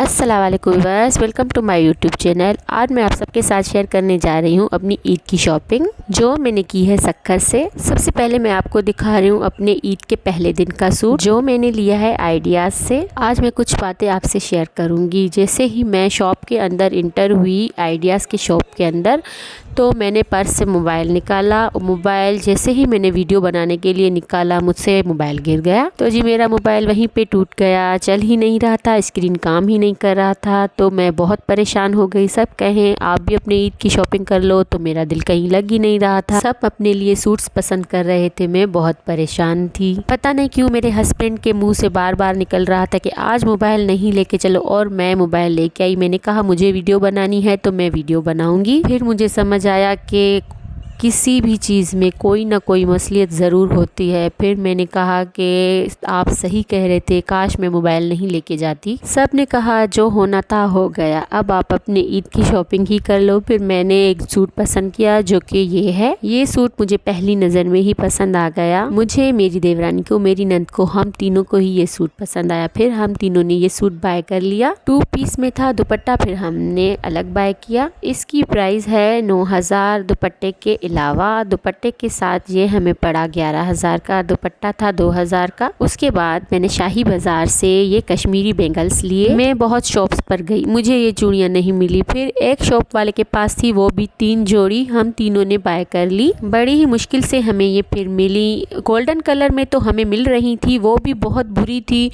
अस्सलाम वालेकुम viewers, welcome to my YouTube channel. आज मैं आप सबके साथ शेयर करने जा रही हूँ अपनी ईद की शॉपिंग जो मैंने की है सक्खर से। सबसे पहले मैं आपको दिखा रही हूँ अपने ईद के पहले दिन का सूट जो मैंने लिया है आइडियाज़ से। आज मैं कुछ बातें आपसे शेयर करूँगी। जैसे ही मैं शॉप के अंदर इंटर हुई, आइडियाज़ की शॉप के अंदर, तो मैंने पर्स से मोबाइल निकाला। मोबाइल जैसे ही मैंने वीडियो बनाने के लिए निकाला, मुझसे मोबाइल गिर गया। तो जी मेरा मोबाइल वहीं पे टूट गया, चल ही नहीं रहा था, स्क्रीन काम ही नहीं कर रहा था। तो मैं बहुत परेशान हो गई। सब कहें आप भी अपने ईद की शॉपिंग कर लो, तो मेरा दिल कहीं लग ही नहीं रहा था। सब अपने लिए सूट्स पसंद कर रहे थे, मैं बहुत परेशान थी। पता नहीं क्यों मेरे हस्बैंड के मुँह से बार बार निकल रहा था कि आज मोबाइल नहीं लेके चलो, और मैं मोबाइल लेके आई। मैंने कहा मुझे वीडियो बनानी है तो मैं वीडियो बनाऊंगी। फिर मुझे समझ आया कि किसी भी चीज़ में कोई ना कोई मसलियत ज़रूर होती है। फिर मैंने कहा कि आप सही कह रहे थे, काश मैं मोबाइल नहीं लेके जाती। सब ने कहा जो होना था हो गया, अब आप अपने ईद की शॉपिंग ही कर लो। फिर मैंने एक सूट पसंद किया जो कि ये है। ये सूट मुझे पहली नज़र में ही पसंद आ गया। मुझे, मेरी देवरानी को, मेरी नंद को, हम तीनों को ही ये सूट पसंद आया। फिर हम तीनों ने ये सूट बाय कर लिया। 2 पीस में था दुपट्टा, फिर हमने अलग बाय किया। इसकी प्राइस है 9,000 दुपट्टे के अलावा। दुपट्टे के साथ ये हमें पड़ा 11,000 का। दुपट्टा था 2,000 का। उसके बाद मैंने शाही बाजार से ये कश्मीरी बैंगल्स लिए। मैं बहुत शॉप्स पर गई, मुझे ये चूड़ियाँ नहीं मिली। फिर एक शॉप वाले के पास थी, वो भी 3 जोड़ी हम तीनों ने बाय कर ली। बड़ी ही मुश्किल से हमें ये फिर मिली। गोल्डन कलर में तो हमें मिल रही थी, वो भी बहुत बुरी थी।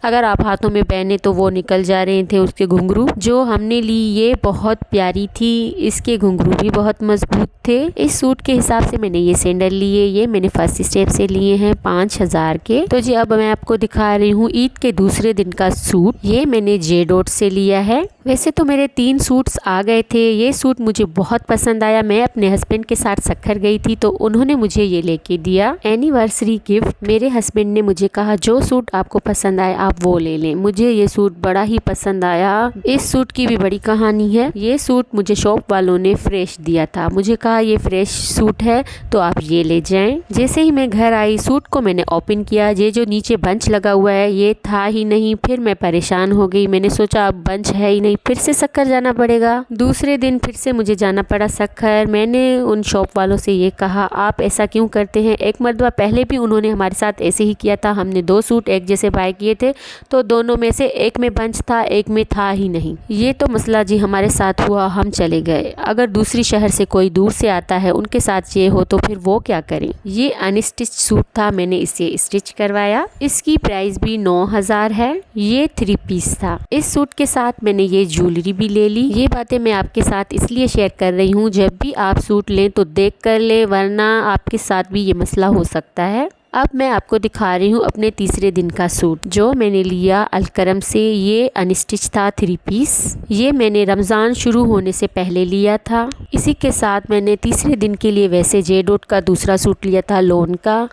अगर आप हाथों में पहने तो वो निकल जा रहे थे उसके घुंघरू। जो हमने ली ये बहुत प्यारी थी, इसके घुंघरू भी बहुत मजबूत थे। इस सूट के हिसाब से मैंने ये सैंडल लिए। ये मैंने फर्स्ट स्टेप से लिए हैं 5,000 के। तो जी अब मैं आपको दिखा रही हूँ ईद के दूसरे दिन का सूट। ये मैंने जे डॉट से लिया है। वैसे तो मेरे 3 सूट्स आ गए थे। ये सूट मुझे बहुत पसंद आया। मैं अपने हस्बैंड के साथ सक्खर गई थी तो उन्होंने मुझे ये लेके दिया एनिवर्सरी गिफ्ट। मेरे हस्बैंड ने मुझे कहा जो सूट आपको पसंद आए आप वो ले लें। मुझे ये सूट बड़ा ही पसंद आया। इस सूट की भी बड़ी कहानी है। ये सूट मुझे शॉप वालों ने फ्रेश दिया था। मुझे कहा ये फ्रेश सूट है तो आप ये ले जाएं। जैसे ही मैं घर आई, सूट को मैंने ओपन किया। ये जो नीचे बंच लगा हुआ है ये था ही नहीं। फिर मैं परेशान हो गई। मैंने सोचा अब बंच है ही नहीं, फिर से सक्खर जाना पड़ेगा। दूसरे दिन फिर से मुझे जाना पड़ा सक्खर। मैंने उन शॉप वालों से ये कहा आप ऐसा क्यों करते हैं। एक मरतबा पहले भी उन्होंने हमारे साथ ऐसे ही किया था। हमने 2 सूट एक जैसे बाय किए थे तो दोनों में से एक में बंच था, एक में था ही नहीं। ये तो मसला जी हमारे साथ हुआ, हम चले गए। अगर दूसरी शहर से कोई दूर से आता है, उनके साथ ये हो तो फिर वो क्या करें। ये अनस्टिच सूट था, मैंने इसे स्टिच करवाया। इसकी प्राइस भी 9,000 है। ये 3 पीस था। इस सूट के साथ मैंने ये ज्वेलरी भी ले ली। ये बातें मैं आपके साथ इसलिए शेयर कर रही हूँ, जब भी आप सूट लें तो देख कर ले, वरना आपके साथ भी ये मसला हो सकता है। अब मैं आपको दिखा रही हूँ अपने तीसरे दिन का सूट जो मैंने लिया अलकरम से। ये अनस्टिच था 3 पीस। ये मैंने रमज़ान शुरू होने से पहले लिया था। इसी के साथ मैंने तीसरे दिन के लिए वैसे जे डॉट का दूसरा सूट लिया था लोन का,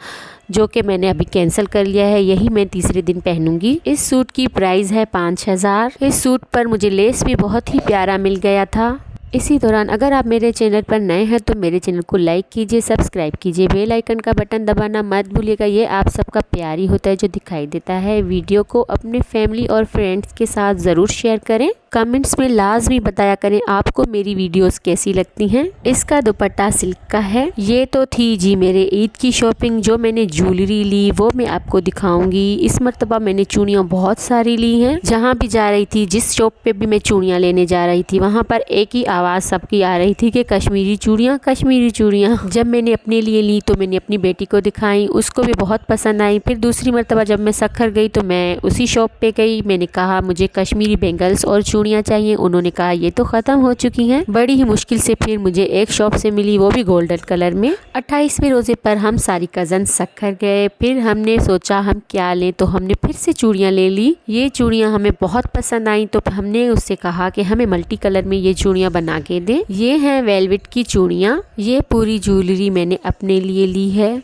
जो कि मैंने अभी कैंसिल कर लिया है। यही मैं तीसरे दिन पहनूंगी। इस सूट की प्राइस है 5,000। इस सूट पर मुझे लेस भी बहुत ही प्यारा मिल गया था। इसी दौरान अगर आप मेरे चैनल पर नए हैं तो मेरे चैनल को लाइक कीजिए, सब्सक्राइब कीजिए, बेल आइकन का बटन दबाना मत भूलिएगा। ये आप सबका प्यार ही होता है जो दिखाई देता है। वीडियो को अपने फैमिली और फ्रेंड्स के साथ ज़रूर शेयर करें। कमेंट्स में लाजमी बताया करें आपको मेरी वीडियोस कैसी लगती हैं। इसका दुपट्टा सिल्क का है। ये तो थी जी मेरे ईद की शॉपिंग। जो मैंने ज्वेलरी ली वो मैं आपको दिखाऊंगी। इस मरतबा मैंने चूड़ियाँ बहुत सारी ली हैं। जहाँ भी जा रही थी, जिस शॉप पे भी मैं चूड़ियाँ लेने जा रही थी, वहाँ पर एक ही आवाज़ सबकी आ रही थी कि कश्मीरी चूड़ियाँ, कश्मीरी चूड़ियाँ। जब मैंने अपने लिए ली तो मैंने अपनी बेटी को दिखाई, उसको भी बहुत पसंद आई। फिर दूसरी मरतबा जब मैं सक्खर गई तो मैं उसी शॉप पे गई। मैंने कहा मुझे कश्मीरी बैंगल्स और चूड़ियाँ चाहिए। उन्होंने कहा ये तो ख़त्म हो चुकी हैं। बड़ी ही मुश्किल से फिर मुझे एक शॉप से मिली, वो भी गोल्डन कलर में। 28वें रोज़े पर हम सारी कज़न सक्खर गए। फिर हमने सोचा हम क्या लें, तो हमने फिर से चूड़ियाँ ले ली। ये चूड़ियाँ हमें बहुत पसंद आई तो हमने उससे कहा कि हमें मल्टी कलर में ये चूड़ियाँ बना के दे। ये हैं वेलवेट की चूड़ियाँ। ये पूरी ज्वेलरी मैंने अपने लिए ली है।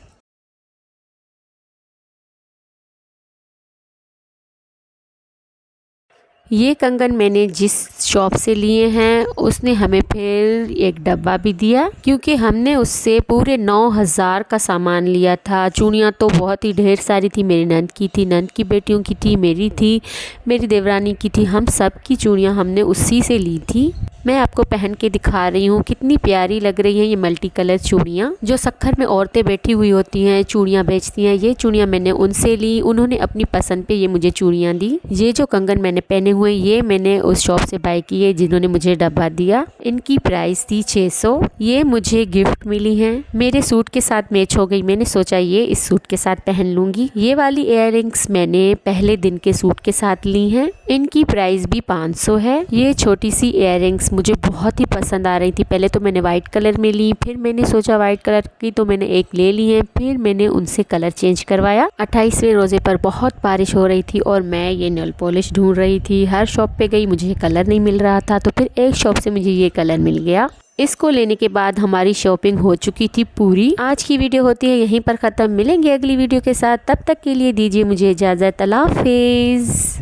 ये कंगन मैंने जिस शॉप से लिए हैं उसने हमें फिर एक डब्बा भी दिया, क्योंकि हमने उससे पूरे 9,000 का सामान लिया था। चूड़ियाँ तो बहुत ही ढेर सारी थी, मेरी नंद की थी, नंद की बेटियों की थी, मेरी थी, मेरी देवरानी की थी, हम सब की चूड़ियाँ हमने उसी से ली थी। मैं आपको पहन के दिखा रही हूँ, कितनी प्यारी लग रही हैं ये मल्टी कलर चूड़ियाँ। जो सक्खर में औरतें बैठी हुई होती हैं, चूड़ियाँ बेचती हैं, ये चूड़ियाँ मैंने उनसे ली। उन्होंने अपनी पसंद पे ये मुझे चूड़ियाँ दी। ये जो कंगन मैंने पहने हुए ये मैंने उस शॉप से बाय की है जिन्होंने मुझे डब्बा दिया। इनकी प्राइस थी 600। ये मुझे गिफ्ट मिली हैं, मेरे सूट के साथ मैच हो गई। मैंने सोचा ये इस सूट के साथ पहन लूंगी। ये वाली इयररिंग्स मैंने पहले दिन के सूट के साथ ली हैं। इनकी प्राइस भी 500 है। ये छोटी सी इयररिंग्स मुझे बहुत ही पसंद आ रही थी। पहले तो मैंने वाइट कलर में ली, फिर मैंने सोचा वाइट कलर की तो मैंने एक ले ली है, फिर मैंने उनसे कलर चेंज करवाया। 28वें रोजे पर बहुत बारिश हो रही थी और मैं ये नेल पॉलिश ढूंढ रही थी। हर शॉप पे गई, मुझे ये कलर नहीं मिल रहा था, तो फिर एक शॉप से मुझे ये कलर मिल गया। इसको लेने के बाद हमारी शॉपिंग हो चुकी थी पूरी। आज की वीडियो होती है यहीं पर ख़त्म। मिलेंगे अगली वीडियो के साथ, तब तक के लिए दीजिए मुझे इजाज़त। अल्लाह हाफिज़।